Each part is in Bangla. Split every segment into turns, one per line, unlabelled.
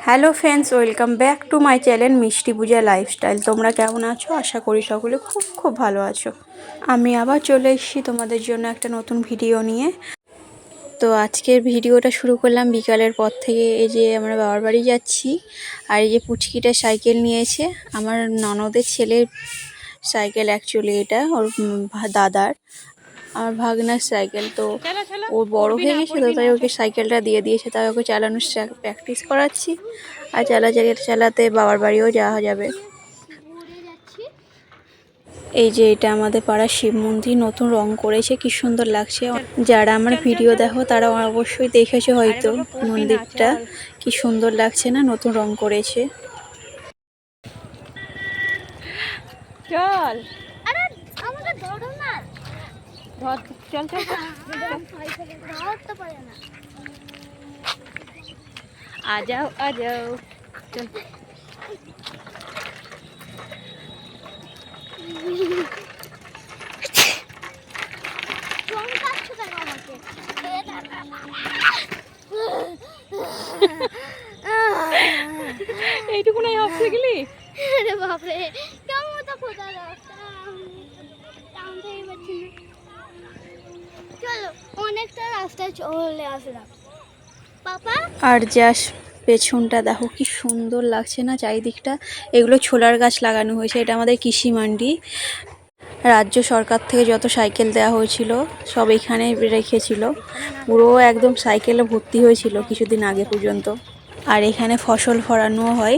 Hello friends, welcome back to my channel মিষ্টি পূজা লাইফস্টাইল। তোমরা কেমন আছো? আশা করি সকলে খুব খুব ভালো আছো। আমি আবার চলে এসেছি তোমাদের জন্য একটা নতুন ভিডিও নিয়ে। তো আজকের ভিডিওটা শুরু করলাম বিকালের পর থেকে। এই যে আমরা বাবার বাড়ি যাচ্ছি, আর এই যে পুচকিটা সাইকেল নিয়েছে, আমার ননদের ছেলের সাইকেল অ্যাকচুয়ালি এটা, ওর দাদার, আমার ভাগনার সাইকেল। তো ও বড় হয়ে গেছে, তো তাই ওকে সাইকেলটা দিয়ে দিয়েছে, তাই ওকে চালানোর প্র্যাকটিস করাচ্ছি। আর চালাতে বাবার বাড়িও যাওয়া যাবে। এই যে এটা আমাদের পাড়ার শিব মন্দির, নতুন রং করেছে, কি সুন্দর লাগছে। যারা আমার ভিডিও দেখো তারা অবশ্যই দেখেছো হয়তো মন্দিরটা, কি সুন্দর লাগছে না, নতুন রং করেছে। চল চল চল आ जाओ चल। এইটুকুনাই হাফতে গেলি? আরে বাপ রে, কেমন তো খোদা রাস্তা টাউন থেকে পাচ্ছি না। চলো অনেকটা রাস্তায় চলে আসলাম পাপা। আর যাস পেছনটা দেখো কি সুন্দর লাগছে না চারিদিকটা। এগুলো ছোলার গাছ লাগানো হয়েছে। এটা আমাদের কৃষি মান্ডি। রাজ্য সরকার থেকে যত সাইকেল দেওয়া হয়েছিল সব এখানে রেখেছিল। পুরো একদম সাইকেলে ভর্তি হয়েছিল কিছুদিন আগে পর্যন্ত। আর এখানে ফসল ফলানো হয়।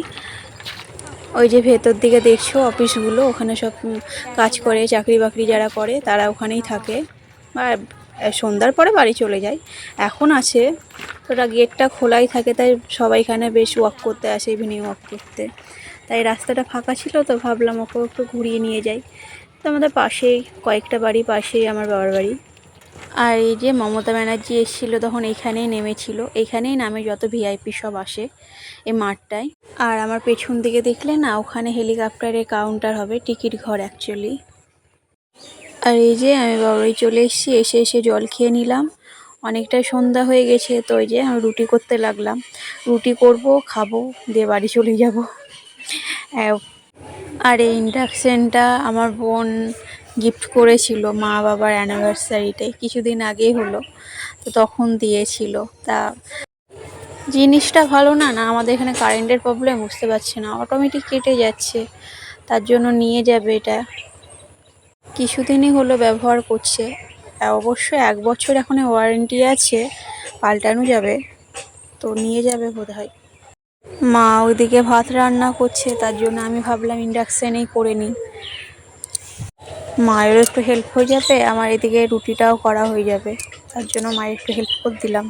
ওই যে ভেতর দিকে দেখছো অফিসগুলো, ওখানে সব কাজ করে, চাকরি বাকরি যারা করে তারা ওখানেই থাকে। আর সন্ধ্যার পরে বাড়ি চলে যায়। এখন আছে, ওটা গেটটা খোলাই থাকে, তাই সবাই এখানে বেশ ওয়াক করতে আসে, ইভিনিং ওয়াক করতে। তাই রাস্তাটা ফাঁকা ছিল, তো ভাবলাম ওকে একটু ঘুরিয়ে নিয়ে যাই। তো আমাদের পাশেই, কয়েকটা বাড়ি পাশেই আমার বাবার বাড়ি। আর এই যে মমতা ব্যানার্জি এসেছিলো তখন এইখানেই নেমেছিল। এইখানেই নামে যত ভিআইপি সব আসে এই মাঠটায়। আর আমার পেছন দিকে দেখলে না, ওখানে হেলিকপ্টারের কাউন্টার হবে, টিকিট ঘর অ্যাকচুয়ালি। আর এই যে আমি বাবাই চলে এসেছি, এসে জল খেয়ে নিলাম। অনেকটাই সন্ধ্যা হয়ে গেছে, তো ওই যে আমি রুটি করতে লাগলাম। রুটি করব, খাবো, দিয়ে বাড়ি চলে যাব। আর এই ইন্ডাকশানটা আমার বোন গিফট করেছিল মা বাবার অ্যানিভার্সারিতে, কিছুদিন আগেই হলো, তো তখন দিয়েছিল। তা জিনিসটা ভালো না, আমাদের এখানে কারেন্টের প্রবলেম, বুঝতে পারছি না, অটোমেটিক কেটে যাচ্ছে, তার জন্য নিয়ে যাবে। এটা কিছুদিনই হলো ব্যবহার করছে, অবশ্যই 1 বছর এখনো ওয়ারেন্টি আছে, পাল্টানো যাবে, তো নিয়ে যাবে বোধহয়। মা ওইদিকে ভাত রান্না করছে, তার জন্য আমি ভাবলাম ইন্ডাকশানেই করে নিই, মায়েরও একটু হেল্প হয়ে যাবে, আমার এদিকে রুটিটাও করা হয়ে যাবে, তার জন্য মায়ের একটু হেল্প করে দিলাম।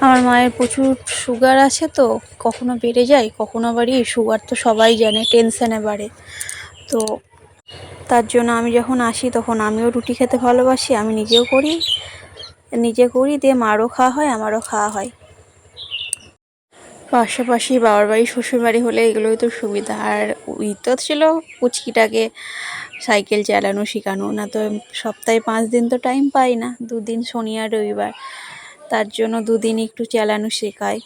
আমার মায়ের প্রচুর সুগার আছে, তো কখনো বেড়ে যায় কখনো বাড়ি। সুগার তো সবাই জানে, টেনশানে বাড়ে। তো তার জন্য আমি যখন আসি তখন আমিও রুটি খেতে ভালোবাসি, আমি নিজে করি, দিয়ে মারও খাওয়া হয়, আমারও খাওয়া হয়। পাশাপাশি বাবার বাড়ি শ্বশুর বাড়ি হলে এগুলোই তো সুবিধা। আর তো ছিল পুচকিটাকে সাইকেল চালানো শেখানো, না তো সপ্তাহে 5 দিন তো টাইম পাই না, 2 দিন শনি আর রবিবার, তার জন্য 2 দিন একটু চালানো শেখায়।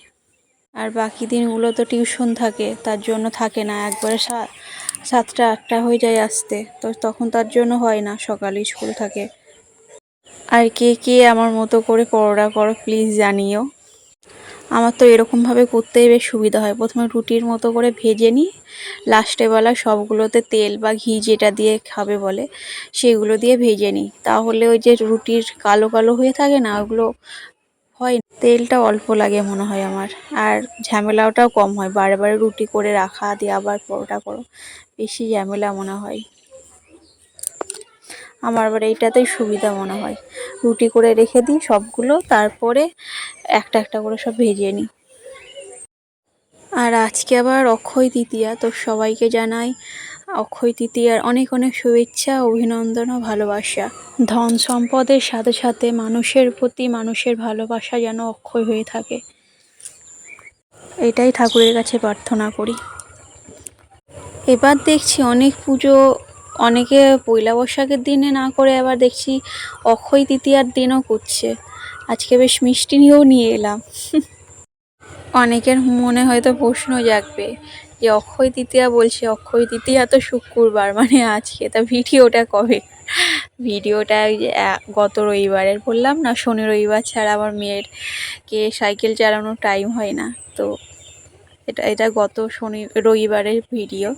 আর বাকি দিনগুলো তো টিউশন থাকে, তার জন্য থাকে না, একবারে 7টা 8টা হয়ে যায় আসতে, তো তখন তার জন্য হয় না, সকালে স্কুল থাকে। আর কে কে আমার মতো করে পরোটা করো প্লিজ জানিও। আমার তো এরকমভাবে করতেই বেশ সুবিধা হয়। প্রথমে রুটির মতো করে ভেজে নিই, লাস্টে বেলা সবগুলোতে তেল বা ঘি যেটা দিয়ে খাবে বলে সেগুলো দিয়ে ভেজে নিই, তাহলে ওই যে রুটির কালো কালো হয়ে থাকে না, ওগুলো হয় না। তেলটা অল্প লাগে মনে হয় আমার, আর ঝামেলাটাও কম হয়, বারে বারে রুটি করে রাখা দিয়ে আবার পরোটা করো, বেশি ঝামেলা মনে হয় আমার। আবার এইটাতেই সুবিধা মনে হয়, রুটি করে রেখে দিই সবগুলো, তারপরে একটা একটা করে সব ভেজে নিই। আর আজকে আবার অক্ষয় তৃতীয়া, তো সবাইকে জানাই অক্ষয় তৃতীয়ার অনেক অনেক শুভেচ্ছা, অভিনন্দন ও ভালোবাসা। ধন সম্পদের সাথে সাথে মানুষের প্রতি মানুষের ভালোবাসা যেন অক্ষয় হয়ে থাকে, এটাই ঠাকুরের কাছে প্রার্থনা করি। এবার দেখছি অনেক পুজো অনেকে পয়লা বৈশাখের দিনে না করে আবার দেখছি অক্ষয় তৃতীয়ার দিনও করছে। আজকে বেশ মিষ্টি নিয়েও নিয়ে এলাম।
অনেকের মনে হয়তো প্রশ্ন জাগবে যে অক্ষয় তৃতীয়া বলছে, অক্ষয় তৃতীয়া তো শুক্রবার মানে আজকে, তা ভিডিওটা কবে? ভিডিওটা ওই যে গত রবিবারের, বললাম না শনি রবিবার ছাড়া আমার মেয়েরকে সাইকেল চালানোর টাইম হয় না, তো এটা গত শনি রবিবারের ভিডিও,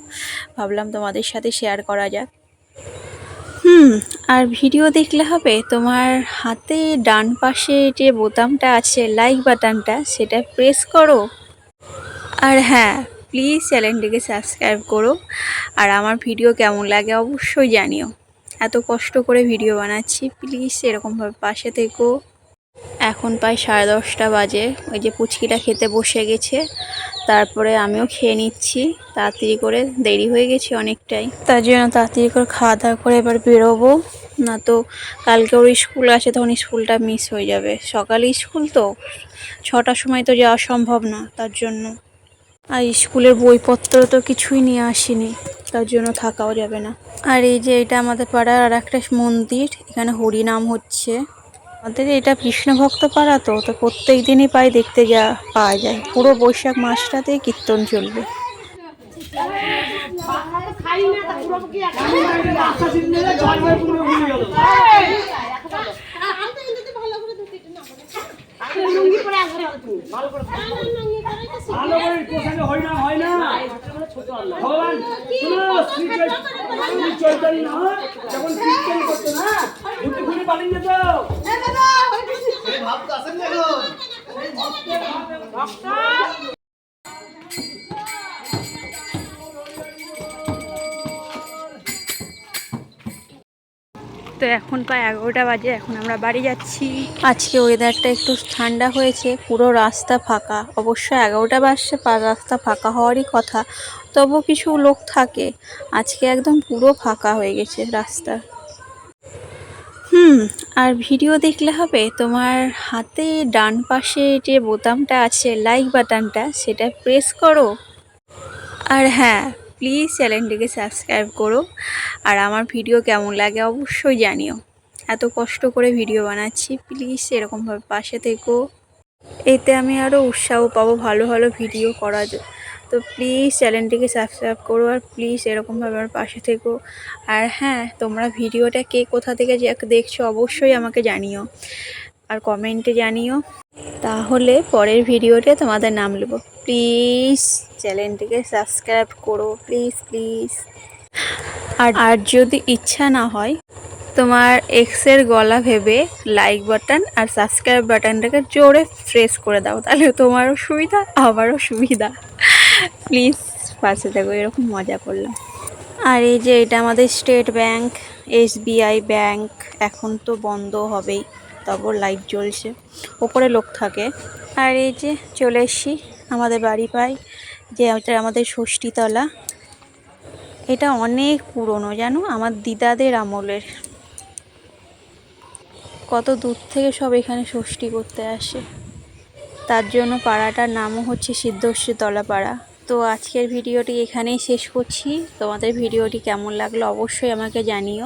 ভাবলাম তোমাদের সাথে শেয়ার করা যাক। আর ভিডিও দেখলে হবে, তোমার হাতে ডান পাশে যে বোতামটা আছে লাইক বাটনটা, সেটা প্রেস করো। আর হ্যাঁ, প্লিজ চ্যানেলটিকে সাবস্ক্রাইব করো। আর আমার ভিডিও কেমন লাগে অবশ্যই জানিও। এত কষ্ট করে ভিডিও বানাচ্ছি, প্লিজ এরকমভাবে পাশে থেকো। এখন প্রায় 10:30 বাজে, ওই যে পুচকিটা খেতে বসে গেছে, তারপরে আমিও খেয়ে নিচ্ছি তাড়াতাড়ি করে, দেরি হয়ে গেছে অনেকটাই, তার জন্য তাড়াতাড়ি করে খাওয়া দাওয়া করে এবার বেরোবো। না তো কালকে ওর স্কুল আছে, তখন স্কুলটা মিস হয়ে যাবে। সকালে স্কুল তো 6টার সময় তো যাওয়া সম্ভব না, তার জন্য। আর স্কুলের বইপত্র তো কিছুই নিয়ে আসিনি, তার জন্য থাকাও যাবে না। আর এই যে এটা আমাদের পাড়ার আর একটা মন্দির, এখানে হরিনাম হচ্ছে। আমাদের এটা কৃষ্ণ ভক্ত পাড়া, তো প্রত্যেক দিনই প্রায় দেখতে পাওয়া যায়। পুরো বৈশাখ মাসটাতে কীর্তন চলবে। তো এখন প্রায় 11টা বাজে, এখন আমরা বাড়ি যাচ্ছি। আজকে ওয়েদারটা একটু ঠান্ডা হয়েছে, পুরো রাস্তা ফাঁকা। অবশ্য 11টা বাজছে, রাস্তা ফাঁকা হওয়ারই কথা, তবু কিছু লোক থাকে। আজকে একদম পুরো ফাঁকা হয়ে গেছে রাস্তা। আর ভিডিও দেখলে হবে, তোমার হাতে ডান পাশে যে বোতামটা আছে লাইক বাটনটা, সেটা প্রেস করো। আর হ্যাঁ, প্লিজ চ্যানেলটিকে সাবস্ক্রাইব করো। আর আমার ভিডিও কেমন লাগে অবশ্যই জানিও। এত কষ্ট করে ভিডিও বানাচ্ছি, প্লিজ এরকমভাবে পাশে থেকো। এতে আমি আরও উৎসাহ পাবো ভালো ভালো ভিডিও করার। তো প্লিজ চ্যানেলটিকে সাবস্ক্রাইব করো, আর প্লিজ এরকমভাবে আমার পাশে থেকো। আর হ্যাঁ, তোমরা ভিডিওটা কে কোথা থেকে দেখছো অবশ্যই আমাকে জানিও, আর কমেন্টে জানিও, তাহলে পরের ভিডিওতে তোমাদের নাম নেব। প্লিজ চ্যানেলটিকে সাবস্ক্রাইব করো, প্লিজ প্লিজ। আর যদি ইচ্ছা না হয়, তোমার এক্সের গলা ভেবে লাইক বাটন আর সাবস্ক্রাইব বাটনটাকে জোরে প্রেস করে দাও, তাহলে তোমারও সুবিধা আমারও সুবিধা। প্লিজ পাশে থাকো, এরকম মজা করলাম। আর এই যে এটা আমাদের স্টেট ব্যাংক, SBI ব্যাংক। এখন তো বন্ধ হবেই, তারপর লাইট জ্বলছে, ওপরে লোক থাকে। আর এই যে চলে এসছি আমাদের বাড়ি পাই, যে এটা আমাদের ষষ্ঠীতলা। এটা অনেক পুরনো জানো, আমার দিদাদের আমলের। কত দূর থেকে সব এখানে ষষ্ঠী করতে আসে, তার জন্য পাড়াটার নামও হচ্ছে সিদ্ধেশ্বরতলা পাড়া। তো আজকের ভিডিওটি এখানেই শেষ করছি। তোমাদের ভিডিওটি কেমন লাগলো অবশ্যই আমাকে জানিও।